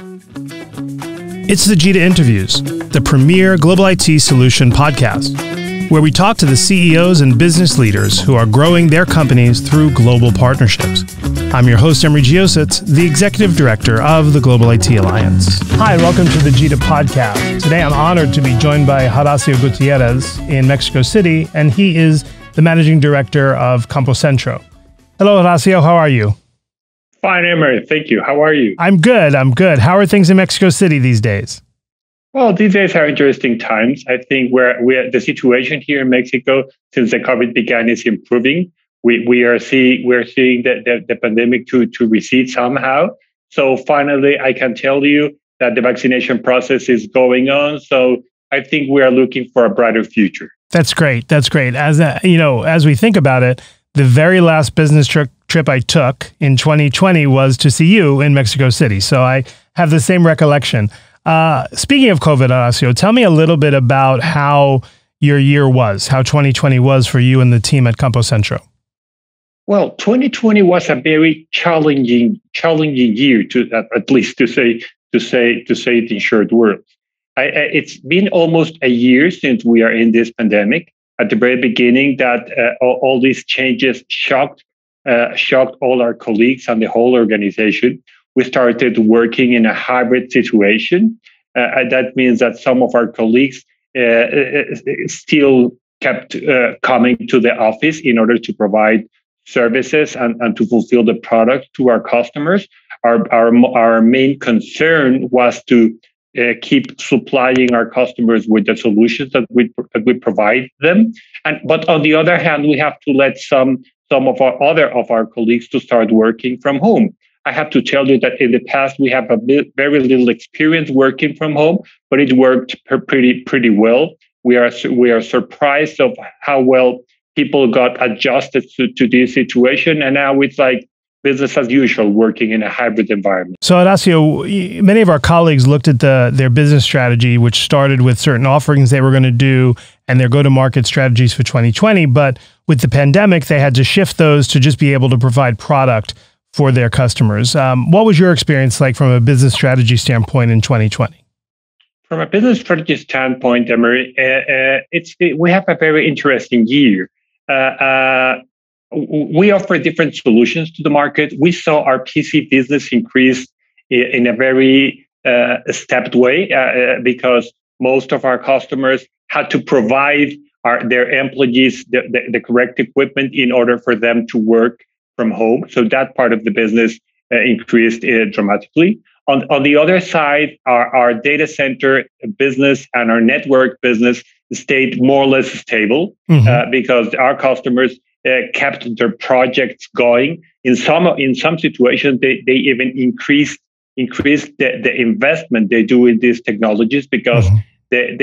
It's the GITA Interviews, the premier global IT solution podcast, where we talk to the CEOs and business leaders who are growing their companies through global partnerships. I'm your host, Emery Geosits, the Executive Director of the Global IT Alliance. Hi, and welcome to the GITA podcast. Today, I'm honored to be joined by Horacio Gutierrez in Mexico City, and he is the Managing Director of Compucentro. Hello, Horacio. How are you? Fine, Emery. Thank you. How are you? I'm good. How are things in Mexico City these days? Well, these days are interesting times. I think the situation here in Mexico since the COVID began is improving. We're seeing the pandemic to recede somehow. So finally, I can tell you that the vaccination process is going on. So I think we are looking for a brighter future. That's great. That's great. As we think about it, the very last business trip I took in 2020 was to see you in Mexico City. So I have the same recollection. Speaking of COVID, Horacio, tell me a little bit about how your year was, how 2020 was for you and the team at Compucentro. Well, 2020 was a very challenging year, at least to say it in short words. It's been almost a year since we are in this pandemic. At the very beginning, that all these changes shocked all our colleagues and the whole organization. We started working in a hybrid situation. That means that some of our colleagues still kept coming to the office in order to provide services and to fulfill the product to our customers. Our main concern was to keep supplying our customers with the solutions that we provide them. But on the other hand, we have to let some of our colleagues to start working from home. I have to tell you that in the past we have very little experience working from home, but it worked pretty well. We are surprised of how well people got adjusted to this situation, and now it's like business as usual, working in a hybrid environment. So, Horacio, many of our colleagues looked at their business strategy, which started with certain offerings they were going to do and their go-to-market strategies for 2020. But with the pandemic, they had to shift those to just be able to provide product for their customers. What was your experience like from a business strategy standpoint in 2020? From a business strategy standpoint, Emery, we have a very interesting year. We offer different solutions to the market. We saw our PC business increase in a very stepped way because most of our customers had to provide their employees the correct equipment in order for them to work from home. So that part of the business increased dramatically. On the other side, our data center business and our network business stayed more or less stable because our customers kept their projects going. In some situations, they even increased the investment they do in these technologies because the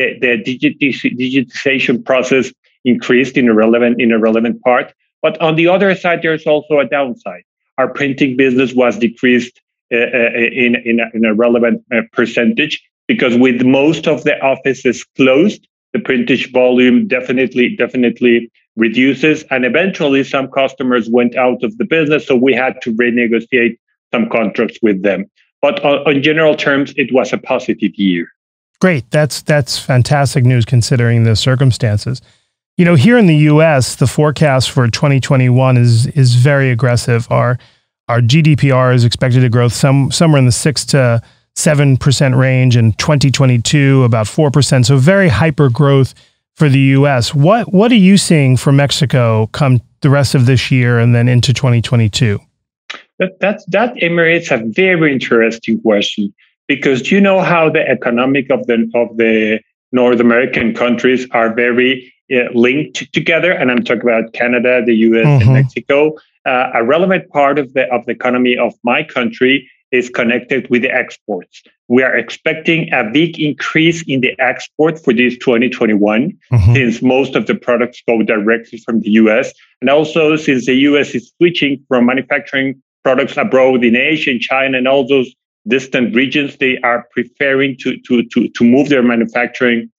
digitization process increased in a relevant part. But on the other side, there's also a downside. Our printing business was decreased in a relevant percentage because with most of the offices closed, the printage volume definitely reduces, and eventually some customers went out of the business, so we had to renegotiate some contracts with them. But on general terms, it was a positive year. Great, that's fantastic news considering the circumstances. You know, here in the U.S., the forecast for 2021 is very aggressive. Our GDPR is expected to grow somewhere in the 6 to 7% range, in 2022 about 4%. So very hyper growth for the U.S. What are you seeing for Mexico come the rest of this year and then into 2022? That Emery, it's a very interesting question because you know how the economic of the North American countries are very linked together, and I'm talking about Canada, the U.S., and Mexico. A relevant part of the economy of my country is connected with the exports. We are expecting a big increase in the export for this 2021, since most of the products go directly from the U.S. And also since the U.S. is switching from manufacturing products abroad in Asia and China and all those distant regions, they are preferring to move their manufacturing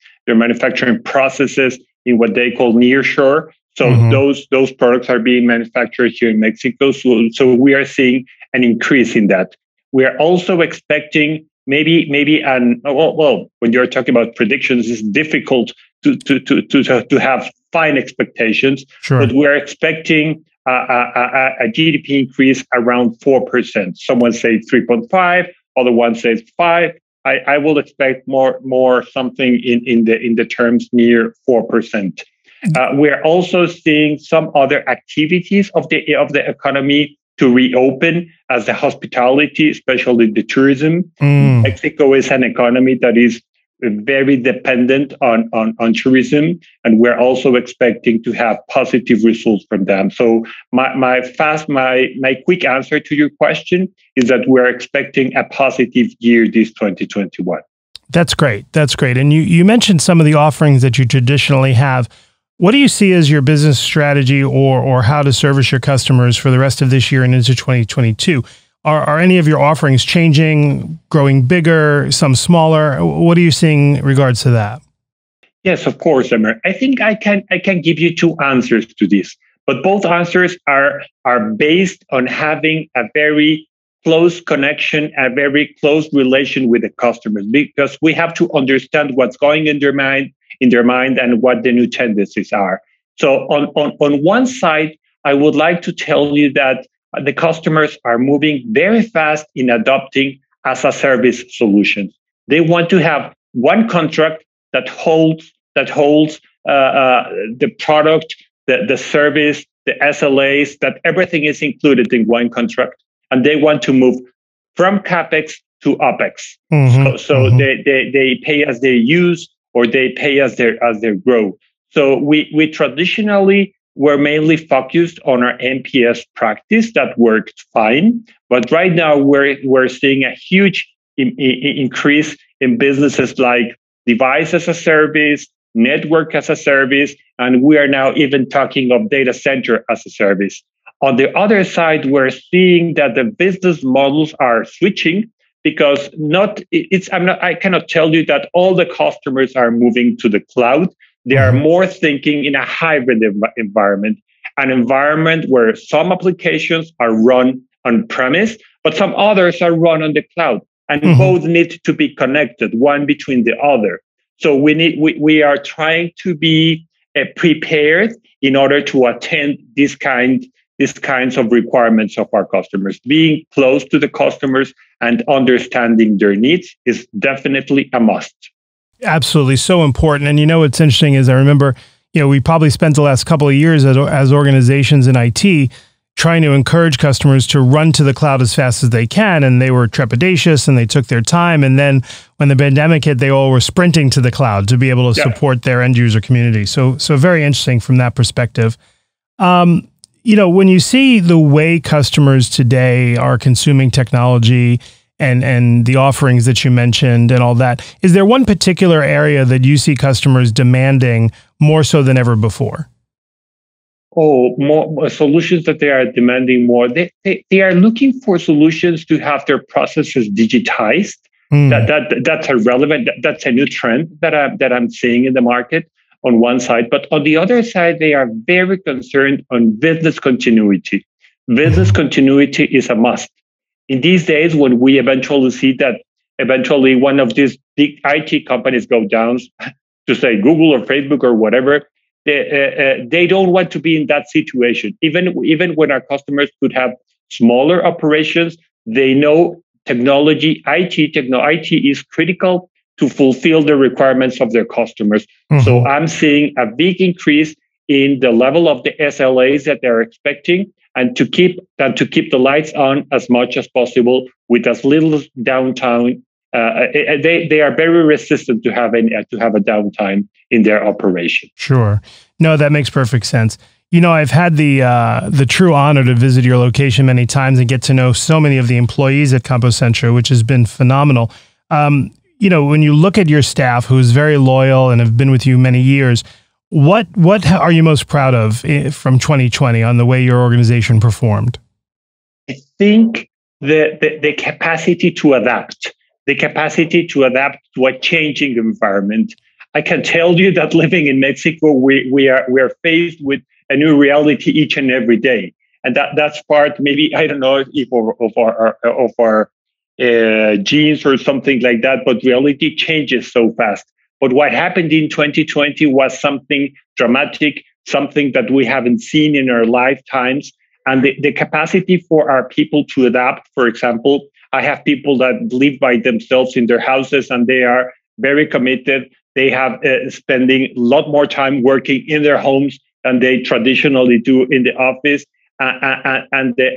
processes in what they call nearshore. So those products are being manufactured here in Mexico. So we are seeing an increase in that. We are also expecting when you're talking about predictions, it's difficult to have fine expectations. Sure. But we're expecting a GDP increase around 4%. Someone says 3.5, other one says 5. I will expect more something in the terms near 4%. We're also seeing some other activities of the economy to reopen, as the hospitality, especially the tourism. Mexico is an economy that is very dependent on tourism, and we're also expecting to have positive results from them. So my quick answer to your question is that we're expecting a positive year this 2021. That's great. That's great. And you mentioned some of the offerings that you traditionally have. What do you see as your business strategy or how to service your customers for the rest of this year and into 2022? Are any of your offerings changing, growing bigger, some smaller? What are you seeing in regards to that? Yes, of course, Emery. I think I can give you two answers to this, but both answers are based on having a very close connection, a very close relation with the customers, because we have to understand what's going in their mind, and what the new tendencies are. So on one side, I would like to tell you that the customers are moving very fast in adopting as-a-service solutions. They want to have one contract that holds the product, the service, the SLAs, that everything is included in one contract, and they want to move from CapEx to OpEx. They pay as they use, or they pay as they grow. So we traditionally were mainly focused on our NPS practice that worked fine, but right now we're seeing a huge increase in businesses like device as a service, network as a service, and we are now even talking of data center as a service. On the other side, we're seeing that the business models are switching, because I cannot tell you that all the customers are moving to the cloud. They are more thinking in a hybrid environment, an environment where some applications are run on premise, but some others are run on the cloud, and both need to be connected, one between the other. So we are trying to be prepared in order to attend these kinds of requirements of our customers. Being close to the customers and understanding their needs is definitely a must. Absolutely. So important. And what's interesting is I remember, we probably spent the last couple of years as organizations in IT trying to encourage customers to run to the cloud as fast as they can. And they were trepidatious and they took their time. And then when the pandemic hit, they all were sprinting to the cloud to be able to support their end user community. So very interesting from that perspective. When you see the way customers today are consuming technology and the offerings that you mentioned and all that, is there one particular area that you see customers demanding more so than ever before? More solutions that they are demanding more. They are looking for solutions to have their processes digitized. That's a relevant. That's a new trend that I'm seeing in the market on one side, but on the other side, they are very concerned on business continuity. Business continuity is a must. In these days, when we eventually see that one of these big IT companies go down, to say Google or Facebook or whatever, they don't want to be in that situation. Even when our customers could have smaller operations, they know IT is critical to fulfill the requirements of their customers. So I'm seeing a big increase in the level of the SLAs that they're expecting, and to keep the lights on as much as possible with as little downtime. They are very resistant to have a downtime in their operation. Sure. No, that makes perfect sense. I've had the true honor to visit your location many times and get to know so many of the employees at Compucentro, which has been phenomenal. When you look at your staff, who's very loyal and have been with you many years, what are you most proud of from 2020 on the way your organization performed? I think the capacity to adapt. The capacity to adapt to a changing environment. I can tell you that living in Mexico, we are faced with a new reality each and every day, and that's part. Maybe I don't know if of our genes or something like that, but reality changes so fast. But what happened in 2020 was something dramatic, something that we haven't seen in our lifetimes. And the capacity for our people to adapt, for example, I have people that live by themselves in their houses and they are very committed. They have spending a lot more time working in their homes than they traditionally do in the office. And the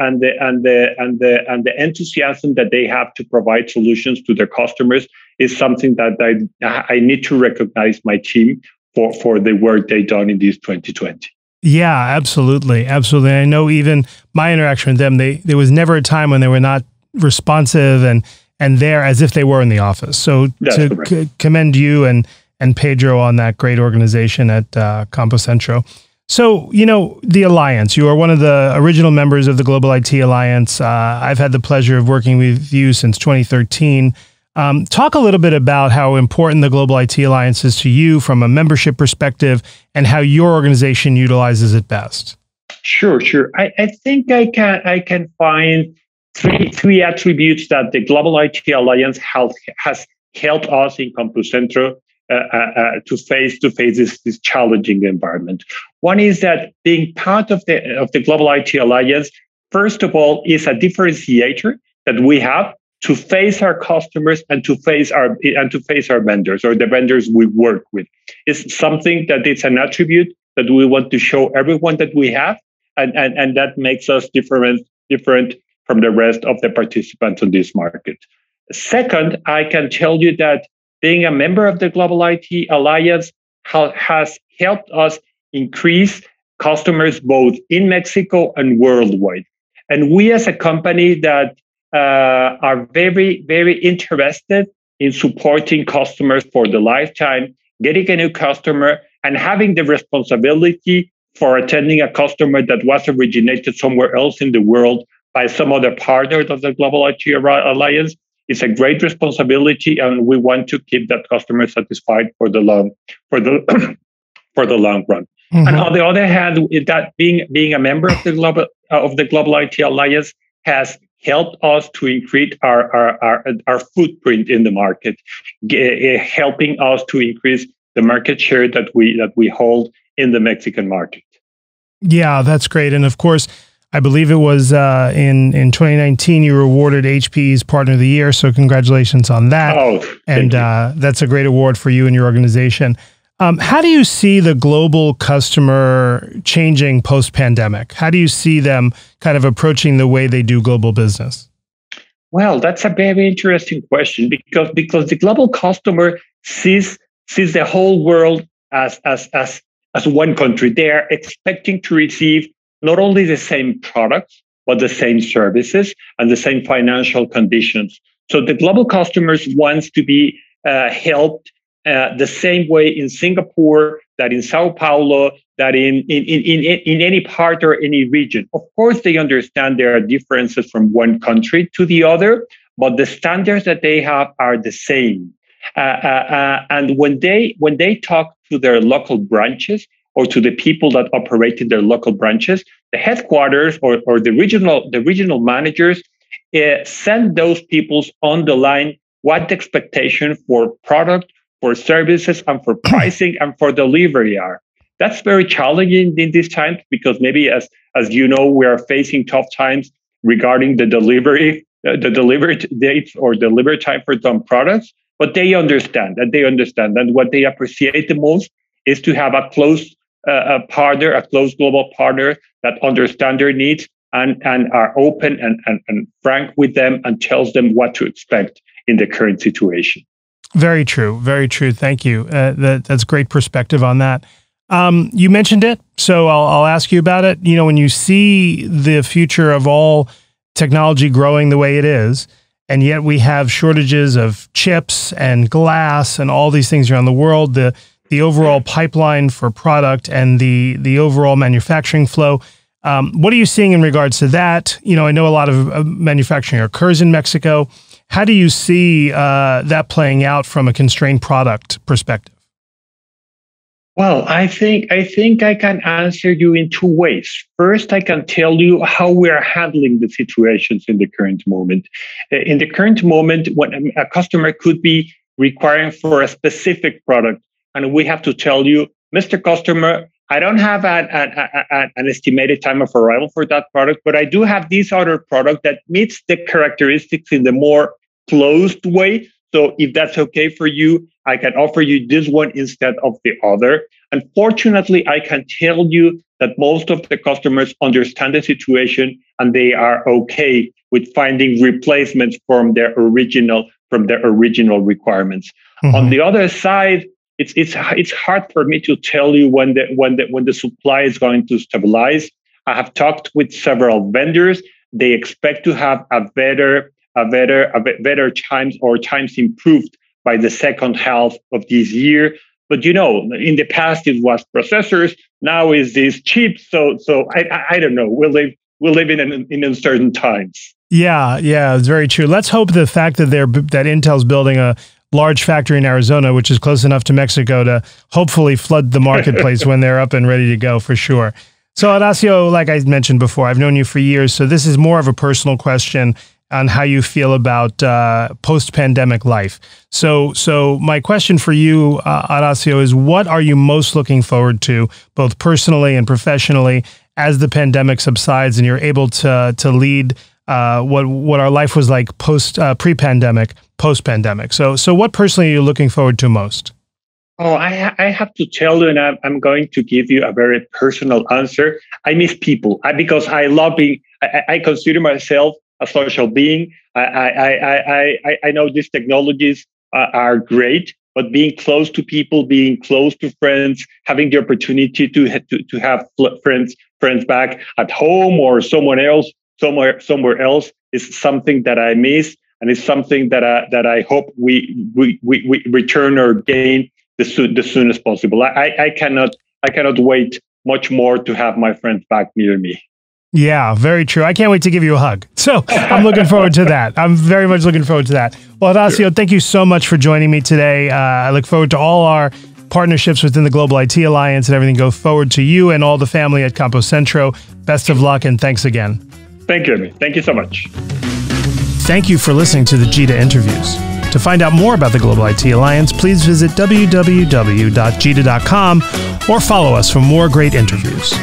enthusiasm that they have to provide solutions to their customers is something that I need to recognize my team for the work they've done in this 2020. Yeah, absolutely. Absolutely. I know even my interaction with them, there was never a time when they were not responsive and there as if they were in the office. So to commend you and Pedro on that great organization at Compucentro. So, the Alliance, you are one of the original members of the Global IT Alliance. I've had the pleasure of working with you since 2013. Talk a little bit about how important the Global IT Alliance is to you from a membership perspective and how your organization utilizes it best. Sure. I think I can find three attributes that the Global IT Alliance has helped us in Compucentro to face this challenging environment. One is that being part of the Global IT Alliance, first of all, is a differentiator that we have to face our customers and to face our vendors or the vendors we work with. It's something that it's an attribute that we want to show everyone that we have, and that makes us different from the rest of the participants on this market. Second, I can tell you that being a member of the Global IT Alliance has helped us increase customers both in Mexico and worldwide. And we as a company that are very, very interested in supporting customers for the lifetime, getting a new customer, and having the responsibility for attending a customer that was originated somewhere else in the world by some other partner of the Global IT Alliance. It's a great responsibility, and we want to keep that customer satisfied for the long run. Mm-hmm. And on the other hand, that being a member of the Global IT Alliance has helped us to increase our footprint in the market, helping us to increase the market share that we hold in the Mexican market. Yeah, that's great. And of course, I believe it was in 2019 you were awarded HP's Partner of the Year. So congratulations on that. Oh, and that's a great award for you and your organization. How do you see the global customer changing post-pandemic? How do you see them kind of approaching the way they do global business? Well, that's a very interesting question because the global customer sees the whole world as one country. They are expecting to receive not only the same products, but the same services and the same financial conditions. So the global customers wants to be helped the same way in Singapore, that in Sao Paulo, that in any part or any region. Of course, they understand there are differences from one country to the other, but the standards that they have are the same. And when they talk to their local branches, or to the people that operate in their local branches, the headquarters or the regional managers send those people on the line what the expectation for product, for services, and for pricing and for delivery are. That's very challenging in these times because maybe as you know, we are facing tough times regarding the delivery dates or delivery time for some products. But they understand, and what they appreciate the most is to have a close partner, a close global partner that understands their needs and are open and frank with them and tells them what to expect in the current situation. Very true. Very true. Thank you. That's great perspective on that. You mentioned it, so I'll ask you about it. When you see the future of all technology growing the way it is, and yet we have shortages of chips and glass and all these things around the world, the overall pipeline for product and the overall manufacturing flow. What are you seeing in regards to that? I know a lot of manufacturing occurs in Mexico. How do you see that playing out from a constrained product perspective? Well, I think I can answer you in two ways. First, I can tell you how we are handling the situations in the current moment. In the current moment, when a customer could be requiring for a specific product, and we have to tell you, Mr. Customer, I don't have an estimated time of arrival for that product, but I do have this other product that meets the characteristics in the more closed way. So if that's okay for you, I can offer you this one instead of the other. Unfortunately, I can tell you that most of the customers understand the situation and they are okay with finding replacements from their original requirements. Mm-hmm. On the other side, it's hard for me to tell you when the supply is going to stabilize. I have talked with several vendors. They expect to have a better times improved by the second half of this year. But in the past it was processors. Now is this chips. So I don't know. We'll live in uncertain times. Yeah, it's very true. Let's hope the fact that Intel's building a large factory in Arizona, which is close enough to Mexico to hopefully flood the marketplace when they're up and ready to go, for sure. So Horacio, like I mentioned before, I've known you for years, so this is more of a personal question on how you feel about post-pandemic life. So my question for you, Horacio, is what are you most looking forward to, both personally and professionally, as the pandemic subsides and you're able to lead what our life was like pre-pandemic, post-pandemic? So what personally are you looking forward to most? Oh, I have to tell you, and I'm going to give you a very personal answer. I miss people because I love being. I consider myself a social being. I know these technologies are great, but being close to people, being close to friends, having the opportunity to have friends back at home or somewhere else is something that I miss, and it's something that I hope we return or gain the soonest possible. I cannot wait much more to have my friends back near me. Yeah, very true. I can't wait to give you a hug. So I'm looking forward to that. I'm very much looking forward to that. Well, Horacio, thank you so much for joining me today. I look forward to all our partnerships within the Global IT Alliance and everything go forward to you and all the family at Compucentro. Best of luck and thanks again. Thank you, Emery. Thank you so much. Thank you for listening to the GITA Interviews. To find out more about the Global IT Alliance, please visit www.gita.com or follow us for more great interviews.